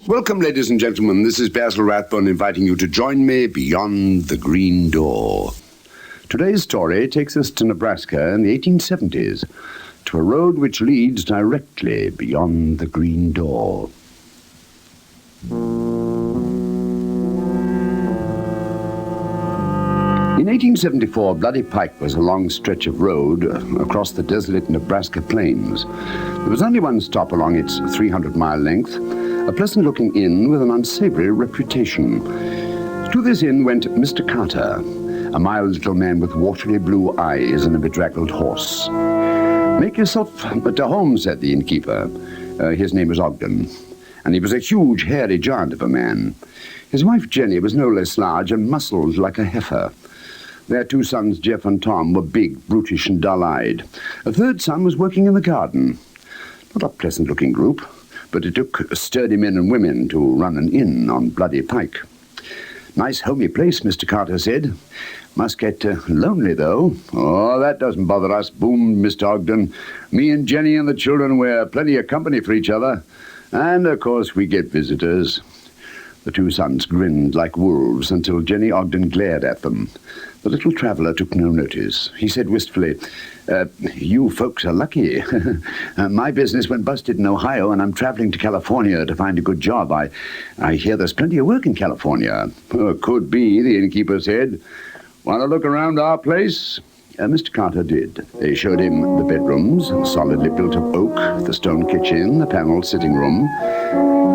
Welcome, ladies and gentlemen. This is Basil Rathbone inviting you to join me beyond the green door. Today's story takes us to Nebraska in the 1870s, to a road which leads directly beyond the green door. In 1874, Bloody Pike was a long stretch of road across the desolate Nebraska plains. There was only one stop along its 300-mile length, a pleasant-looking inn with an unsavory reputation. To this inn went Mr. Carter, a mild little man with watery blue eyes and a bedraggled horse. "Make yourself at home," said the innkeeper. His name was Ogden, and he was a huge, hairy giant of a man. His wife, Jenny, was no less large and muscled like a heifer. Their two sons, Jeff and Tom, were big, brutish, and dull-eyed. A third son was working in the garden. Not a pleasant-looking group, but it took sturdy men and women to run an inn on Bloody Pike. "Nice homey place," Mr. Carter said. "Must get lonely, though." "Oh, that doesn't bother us," boomed Mr. Ogden. "Me and Jenny and the children, we're plenty of company for each other. And, of course, we get visitors." The two sons grinned like wolves until Jenny Ogden glared at them. The little traveller took no notice. He said wistfully, "You folks are lucky. My business went busted in Ohio, and I'm traveling to California to find a good job. I hear there's plenty of work in California." "Could be," the innkeeper said. "Want to look around our place?" Mr. Carter did. They showed him the bedrooms, solidly built of oak, the stone kitchen, the panelled sitting room.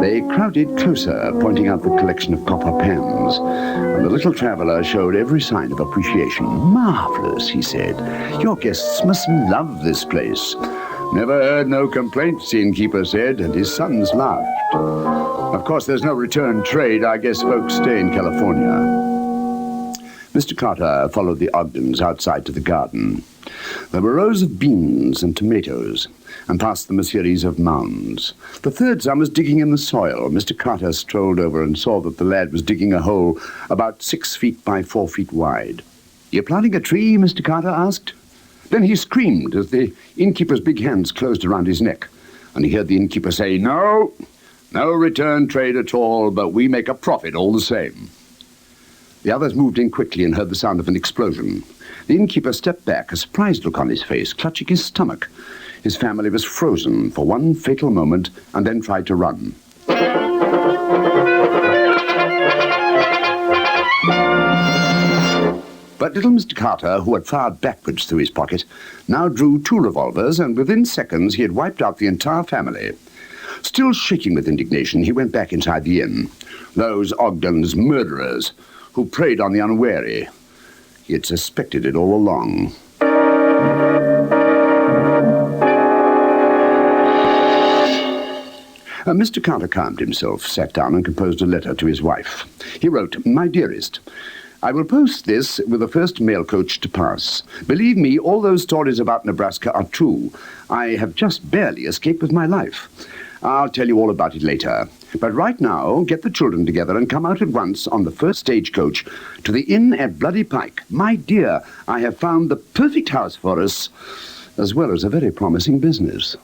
They crowded closer, pointing out the collection of copper pans, and the little traveller showed every sign of appreciation. "Marvellous," he said. "Your guests must love this place." "Never heard no complaints," the innkeeper said, and his sons laughed. "Of course, there's no return trade. I guess folks stay in California." Mr. Carter followed the Ogdens outside to the garden. There were rows of beans and tomatoes, and past them a series of mounds. The third son was digging in the soil. Mr. Carter strolled over and saw that the lad was digging a hole about 6 feet by 4 feet wide. "You planting a tree?" Mr. Carter asked. Then he screamed as the innkeeper's big hands closed around his neck, and he heard the innkeeper say, no return trade at all, but we make a profit all the same." The others moved in quickly and heard the sound of an explosion. The innkeeper stepped back, a surprised look on his face, clutching his stomach. His family was frozen for one fatal moment and then tried to run. But little Mr. Carter, who had fired backwards through his pocket, now drew 2 revolvers, and within seconds he had wiped out the entire family. Still shaking with indignation, he went back inside the inn. Those Ogden's murderers, who preyed on the unwary. He had suspected it all along. Mr. Carter calmed himself, sat down and composed a letter to his wife. He wrote, "My dearest, I will post this with the first mail coach to pass. Believe me, all those stories about Nebraska are true. I have just barely escaped with my life. I'll tell you all about it later. But right now, get the children together and come out at once on the first stagecoach to the inn at Bloody Pike. My dear, I have found the perfect house for us, as well as a very promising business."